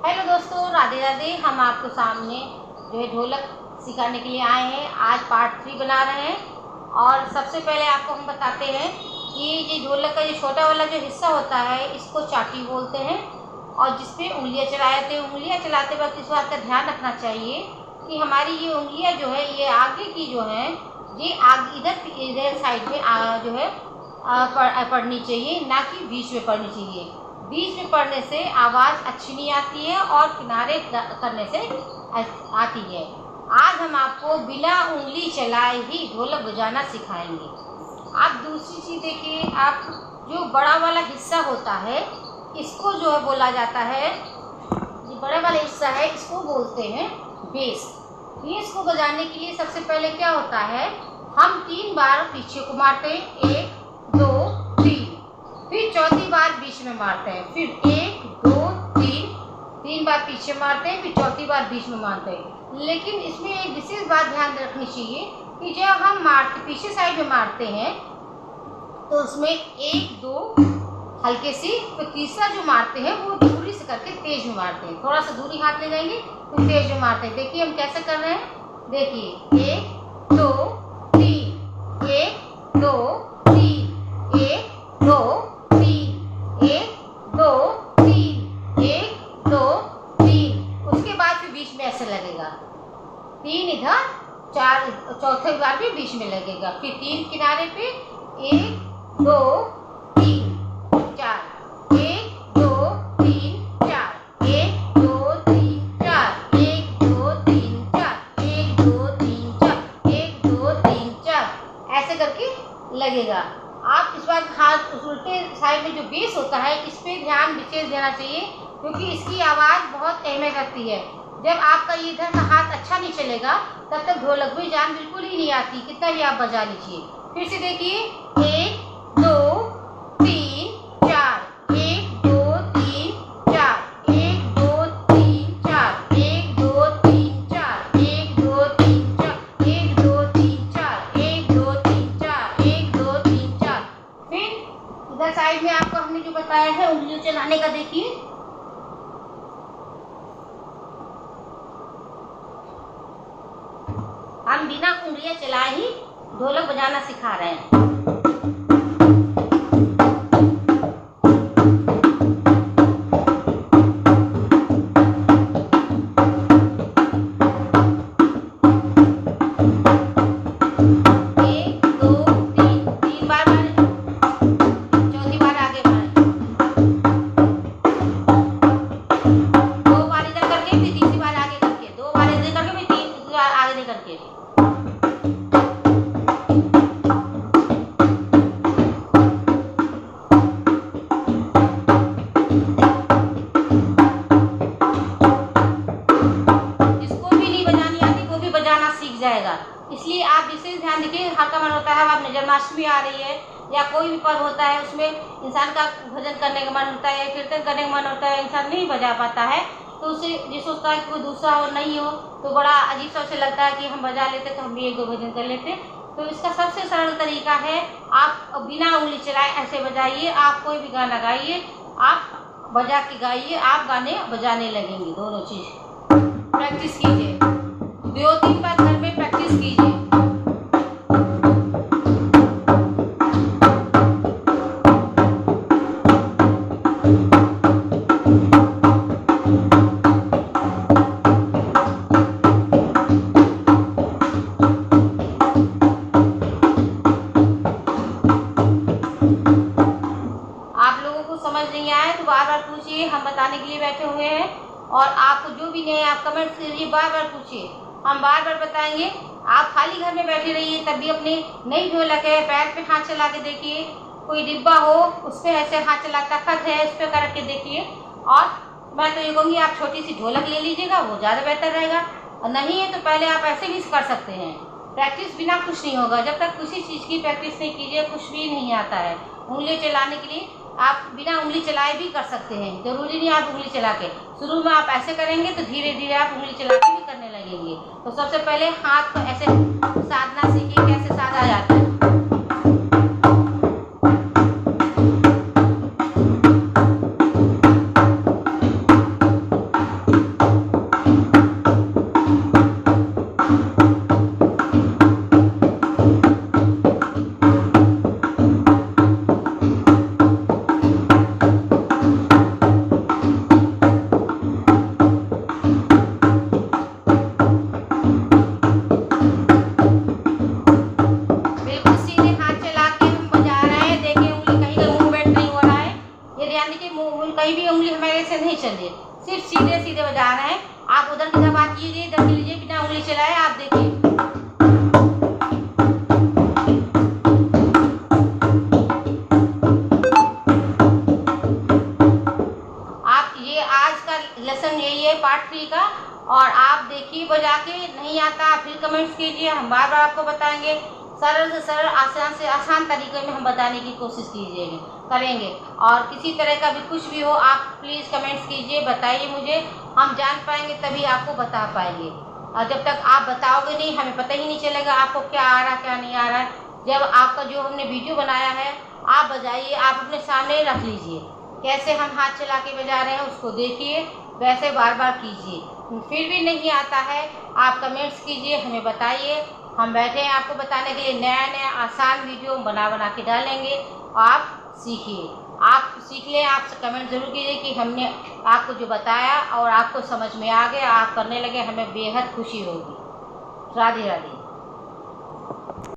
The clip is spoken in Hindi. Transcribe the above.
हेलो दोस्तों, राधे राधे। हम आपको सामने जो है ढोलक सिखाने के लिए आए हैं। आज पार्ट 3 बना रहे हैं। और सबसे पहले आपको हम बताते हैं कि ये ढोलक का ये छोटा वाला जो हिस्सा होता है इसको चाटी बोलते हैं। और जिसपे उंगलियां चलाते हैं, उंगलियां चलाते वक्त इस बात का ध्यान रखना चाहिए कि हमारी ये उंगलियां जो है ये आगे की जो है ये आगे इधर साइड में जो है पड़नी चाहिए, ना कि बीच में पड़नी चाहिए। बीच में पढ़ने से आवाज़ अच्छी नहीं आती है और किनारे करने से आती है। आज हम आपको बिना उंगली चलाए ही ढोलक बजाना सिखाएंगे। आप दूसरी चीज़ देखिए, आप जो बड़ा वाला हिस्सा होता है इसको जो है बोला जाता है, जो बड़ा वाला हिस्सा है इसको बोलते हैं बेस। बेस को बजाने के लिए सबसे पहले क्या होता है, हम 3 बार पीछे को मारते हैं, 1 2 3, फिर चौथी बार बीच में मारते हैं, फिर 1 2 3 बार पीछे मारते हैं, फिर चौथी बार बीच में मारते हैं। लेकिन इसमें एक विशेष बात ध्यान रखनी चाहिए कि जब हम पीछे साइड में मारते हैं तो उसमें 1 2 हल्के से, फिर तीसरा जो मारते हैं वो दूरी से करके तेज में मारते हैं। थोड़ा सा दूरी हाथ ले जाएंगे फिर तेज में मारते हैं। देखिए हम कैसे कर रहे हैं, देखिए 1 2 3 1 2 3 1 2 3 1 2 3 1 2 3। उसके बाद फिर बीच में ऐसे लगेगा, 3 इधर, 4 चौथे बार भी बीच में लगेगा, फिर 3 किनारे पे, 1 2 3 4 1 2 3 4 1 2 3 4 1 2 3 4 1 2 3 4 1 2 3 4 ऐसे करके लगेगा। आप इस बार हाथ उल्टे साइड में जो बेस होता है इस पे ध्यान विशेष देना चाहिए, क्योंकि इसकी आवाज़ बहुत अहमियत रखती है। जब आपका इधर का हाथ अच्छा नहीं चलेगा तब तक ढोलक में जान बिल्कुल ही नहीं आती, कितना भी आप बजा लीजिए। फिर से देखिए, 1 2 3 4 1 2 3 4 1 2 3 4 1 2 3 4 1 2 3 4 1 2 3 4 1 2 3 4 1 2 3 4। फिर इधर साइड में आपको हमने जो बताया है उंगलियों चलाने का, देखिए हम बिना उंगलियां चलाए ही ढोलक बजाना सिखा रहे हैं। इसलिए आप विशेष ध्यान दीजिए। हर का मन होता है, अब जन्माष्टमी आ रही है या कोई भी पर्व होता है उसमें इंसान का भजन करने का मन होता है, कीर्तन करने का मन होता है, इंसान नहीं बजा पाता है तो उसे ये सोचता है कि कोई दूसरा हो नहीं हो तो बड़ा अजीब सा उसे लगता है कि हम बजा लेते तो हम भी 1 2 भजन कर लेते। तो इसका सबसे सरल तरीका है, आप बिना उंगली चलाए ऐसे बजाइए। आप कोई भी गाना गाइए, आप बजा के गाइए, आप गाने बजाने लगेंगे। दोनों चीज़ प्रैक्टिस कीजिए, 2-3 बार घर में प्रैक्टिस कीजिए। आप लोगों को समझ नहीं आए तो बार बार पूछिए, हम बताने के लिए बैठे हुए हैं। और आपको जो भी नहीं आप कमेंट करिए, बार बार पूछिए, हम बार बार बताएंगे। आप खाली घर में बैठे रहिए तब भी अपनी नई ढोलक है, पैर पे हाथ चला के देखिए, कोई डिब्बा हो उस पर ऐसे हाथ चला, तख्त है उस पर करके देखिए। और मैं तो ये कहूँगी आप छोटी सी ढोलक ले लीजिएगा, वो ज़्यादा बेहतर रहेगा। और नहीं है तो पहले आप ऐसे भी कर सकते हैं। प्रैक्टिस बिना कुछ नहीं होगा, जब तक किसी चीज़ की प्रैक्टिस नहीं कीजिए कुछ भी नहीं आता है। उंगली चलाने के लिए आप बिना उंगली चलाए भी कर सकते हैं, जरूरी नहीं आप उंगली चला के। शुरू में आप ऐसे करेंगे तो धीरे धीरे आप उंगली चला के भी करने लगेंगे। तो सबसे पहले हाथ को ऐसे साधना सीखिए, कैसे साधा जाता है। कैमरे से नहीं चलिए, सिर्फ सीधे सीधे बजा रहे हैं। आप उधर की तरफ बात कीजिए, इधर की लीजिए, बिना उंगली चलाए आप देखिए। आप ये आज का लेसन यही है पार्ट 3 का, और आप देखिए बजा के। नहीं आता फिर कमेंट्स कीजिए, हम बार बार आपको बताएंगे। सरल से सरल, आसान से आसान तरीके में हम बताने की कोशिश करेंगे। और किसी तरह का भी कुछ भी हो, आप प्लीज़ कमेंट्स कीजिए, बताइए मुझे, हम जान पाएंगे तभी आपको बता पाएंगे। और जब तक आप बताओगे नहीं, हमें पता ही नहीं चलेगा आपको क्या आ रहा है क्या नहीं आ रहा है। जब आपका जो हमने वीडियो बनाया है आप बजाइए, आप अपने सामने रख लीजिए, कैसे हम हाथ चला के बजा रहे हैं उसको देखिए, वैसे बार बार कीजिए। फिर भी नहीं आता है, आप कमेंट्स कीजिए, हमें बताइए। हम बैठे हैं आपको बताने के लिए, नया नया आसान वीडियो बना के डालेंगे। आप सीखिए, आप सीख लें। आप कमेंट ज़रूर कीजिए कि हमने आपको जो बताया और आपको समझ में आ गया, आप करने लगे, हमें बेहद खुशी होगी। राधे राधे।